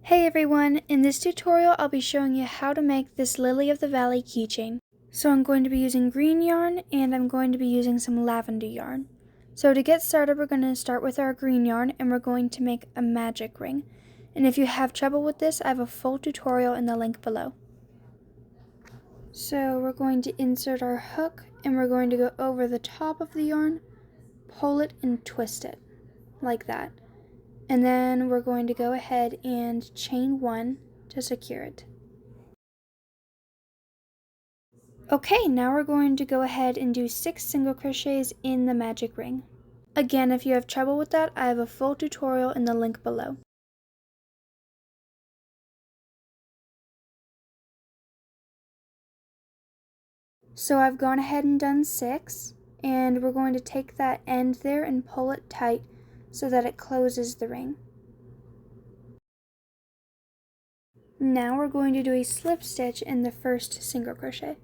Hey everyone, in this tutorial I'll be showing you how to make this Lily of the Valley keychain. So I'm going to be using green yarn and I'm going to be using some lavender yarn. So to get started we're going to start with our green yarn and we're going to make a magic ring. And if you have trouble with this, I have a full tutorial in the link below. So we're going to insert our hook and we're going to go over the top of the yarn, pull it and twist it, like that. And then we're going to go ahead and chain one to secure it. Okay, now we're going to go ahead and do 6 single crochets in the magic ring. Again, if you have trouble with that, I have a full tutorial in the link below. So I've gone ahead and done 6, and we're going to take that end there and pull it tight so that it closes the ring. Now we're going to do a slip stitch in the first single crochet.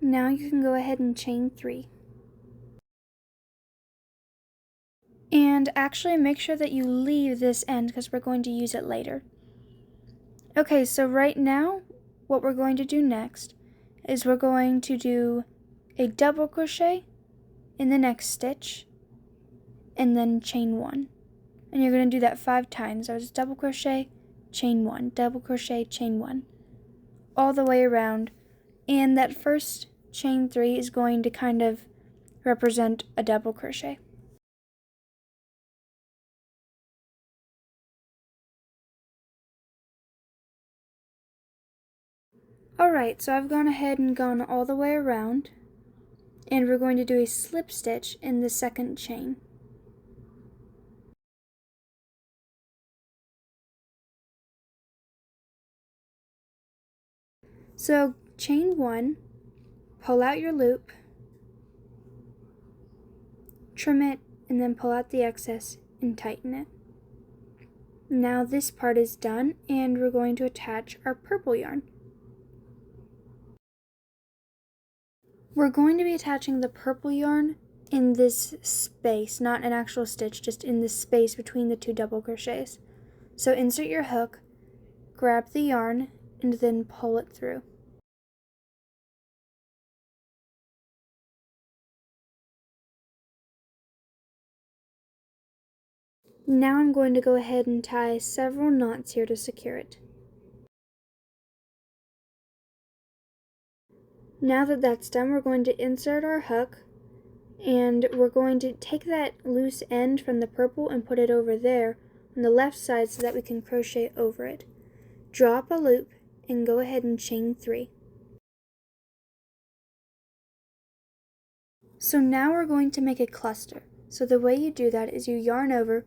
Now you can go ahead and chain 3. And actually make sure that you leave this end because we're going to use it later. Okay, so right now what we're going to do next is we're going to do a double crochet in the next stitch and then chain 1. And you're going to do that 5 times. So it's double crochet, chain 1, double crochet, chain 1, all the way around. And that first chain 3 is going to kind of represent a double crochet. Alright, so I've gone ahead and gone all the way around, and we're going to do a slip stitch in the second chain. So chain 1, pull out your loop, trim it, and then pull out the excess and tighten it. Now this part is done, and we're going to attach our purple yarn. We're going to be attaching the purple yarn in this space, not an actual stitch, just in this space between the 2 double crochets. So insert your hook, grab the yarn, and then pull it through. Now I'm going to go ahead and tie several knots here to secure it. Now that that's done, we're going to insert our hook, and we're going to take that loose end from the purple and put it over there on the left side so that we can crochet over it. Drop a loop and go ahead and chain 3. So now we're going to make a cluster. So the way you do that is you yarn over,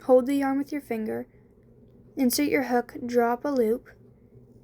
hold the yarn with your finger, insert your hook, drop a loop,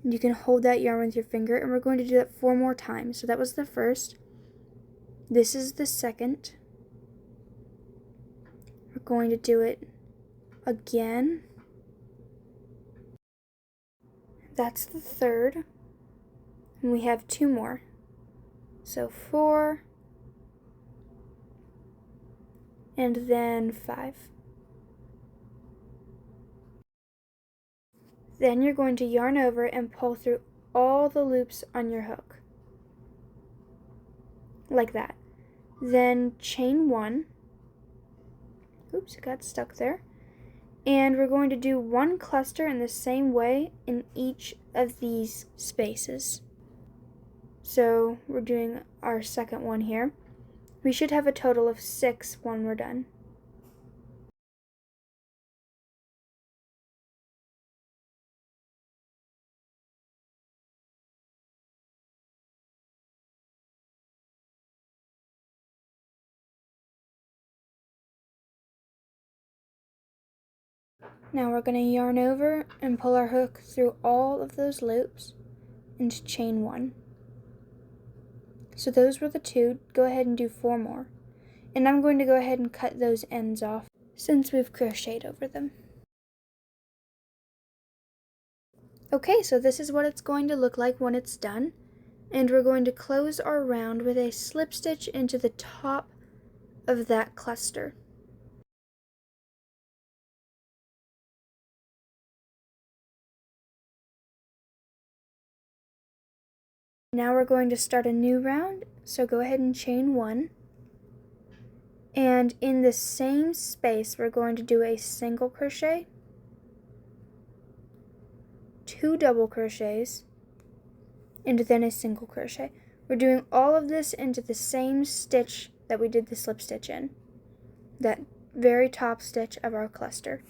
and you can hold that yarn with your finger, and we're going to do that 4 more times. So that was the first. This is the second. We're going to do it again. That's the third. And we have 2 more. So 4, and then 5. Then you're going to yarn over and pull through all the loops on your hook, like that. Then chain 1. Oops, it got stuck there. And we're going to do 1 cluster in the same way in each of these spaces. So we're doing our second one here. We should have a total of 6 when we're done. Now we're going to yarn over and pull our hook through all of those loops and chain 1. So those were the 2. Go ahead and do 4 more. And I'm going to go ahead and cut those ends off since we've crocheted over them. Okay, so this is what it's going to look like when it's done. And we're going to close our round with a slip stitch into the top of that cluster. Now we're going to start a new round, so go ahead and chain 1. And in the same space, we're going to do a single crochet, 2 double crochets, and then a single crochet. We're doing all of this into the same stitch that we did the slip stitch in, that very top stitch of our cluster.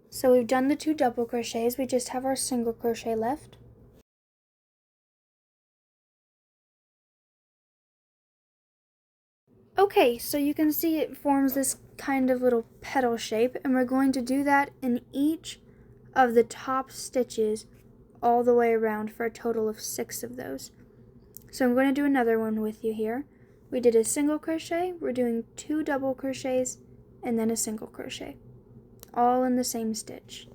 So we've done the 2 double crochets, we just have our single crochet left. Okay, so you can see it forms this kind of little petal shape, and we're going to do that in each of the top stitches all the way around for a total of 6 of those. So I'm going to do another one with you here. We did a single crochet, we're doing 2 double crochets, and then a single crochet, all in the same stitch.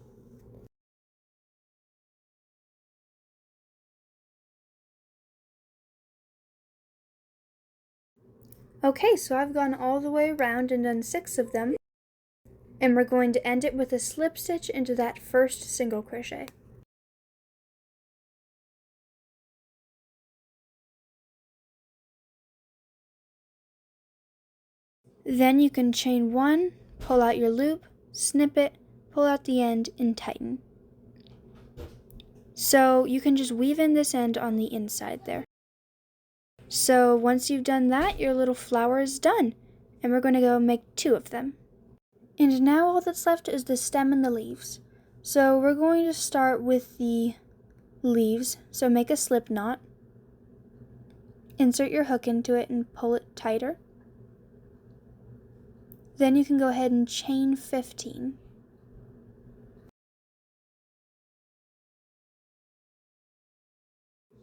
Okay, so I've gone all the way around and done 6 of them, and we're going to end it with a slip stitch into that first single crochet. Then you can chain 1, pull out your loop, snip it, pull out the end, and tighten. So you can just weave in this end on the inside there. So once you've done that, your little flower is done, and we're going to go make 2 of them. And now all that's left is the stem and the leaves. So we're going to start with the leaves, so make a slip knot, insert your hook into it and pull it tighter. Then you can go ahead and chain 15.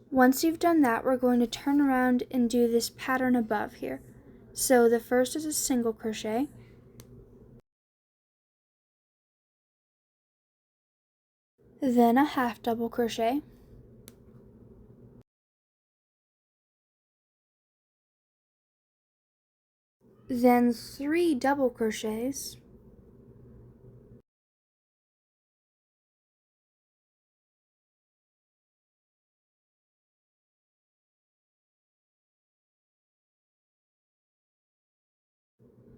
Once you've done that, we're going to turn around and do this pattern above here. So the first is a single crochet, then a half double crochet, then 3 double crochets,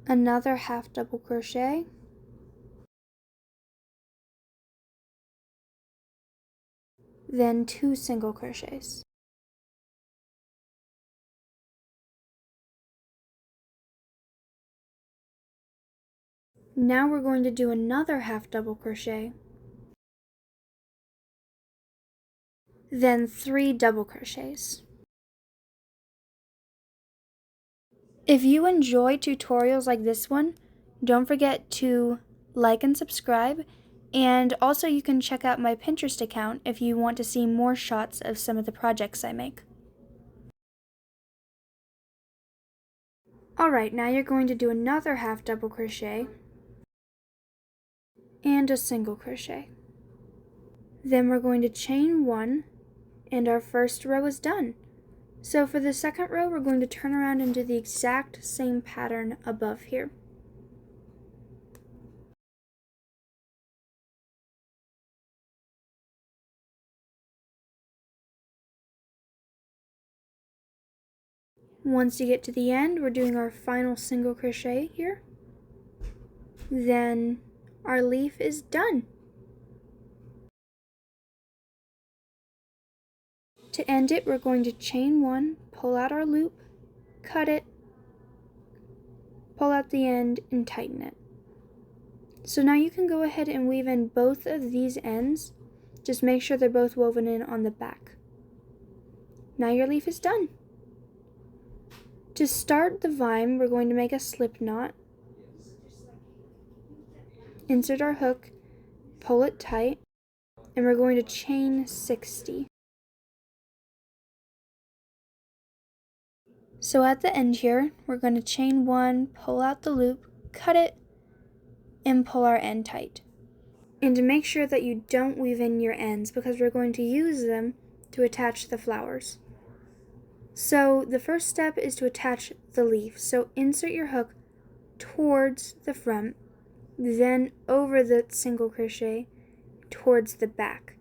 another half double crochet, then 2 single crochets. Now we're going to do another half double crochet, then 3 double crochets. If you enjoy tutorials like this one, don't forget to like and subscribe, and also you can check out my Pinterest account if you want to see more shots of some of the projects I make. Alright, now you're going to do another half double crochet and a single crochet. Then we're going to chain 1, and our first row is done. So for the second row, we're going to turn around and do the exact same pattern above here. Once you get to the end, we're doing our final single crochet here. Then our leaf is done. To end it, we're going to chain 1, pull out our loop, cut it, pull out the end, and tighten it. So now you can go ahead and weave in both of these ends. Just make sure they're both woven in on the back. Now your leaf is done. To start the vine, we're going to make a slip knot, insert our hook, pull it tight, and we're going to chain 60. So at the end here, we're going to chain 1, pull out the loop, cut it, and pull our end tight. And make sure that you don't weave in your ends because we're going to use them to attach the flowers. So the first step is to attach the leaf. So insert your hook towards the front, then over the single crochet towards the back.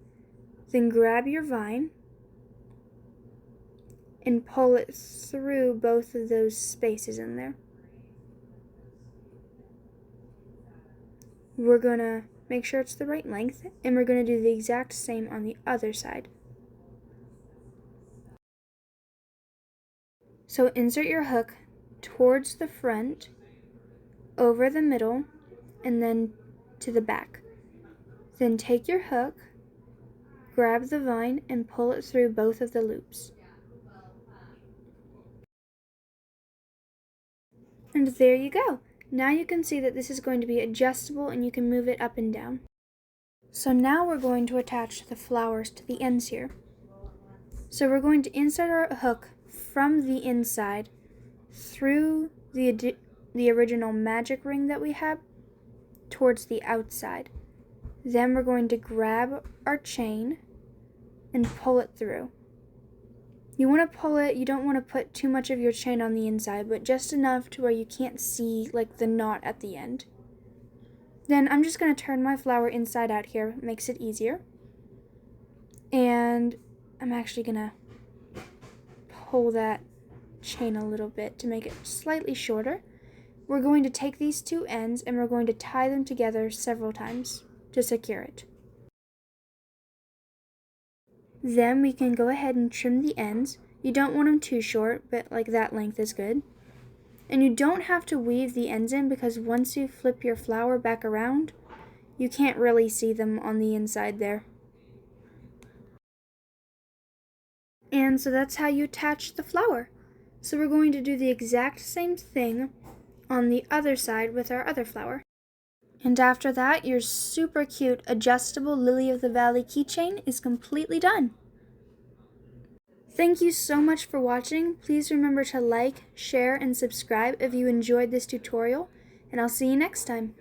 Then grab your vine and pull it through both of those spaces in there. We're going to make sure it's the right length, and we're going to do the exact same on the other side. So insert your hook towards the front, over the middle, and then to the back. Then take your hook, grab the vine, and pull it through both of the loops. And there you go. Now you can see that this is going to be adjustable and you can move it up and down. So now we're going to attach the flowers to the ends here. So we're going to insert our hook from the inside through the original magic ring that we have towards the outside. Then we're going to grab our chain and pull it through. You want to pull it, you don't want to put too much of your chain on the inside, but just enough to where you can't see like the knot at the end. Then I'm just going to turn my flower inside out here, it makes it easier. And I'm actually going to pull that chain a little bit to make it slightly shorter. We're going to take these two ends and we're going to tie them together several times to secure it. Then we can go ahead and trim the ends. You don't want them too short, but like that length is good. And you don't have to weave the ends in because once you flip your flower back around, you can't really see them on the inside there. And so that's how you attach the flower. So we're going to do the exact same thing on the other side with our other flower. And after that, your super cute adjustable Lily of the Valley keychain is completely done. Thank you so much for watching. Please remember to like, share, and subscribe if you enjoyed this tutorial, and I'll see you next time.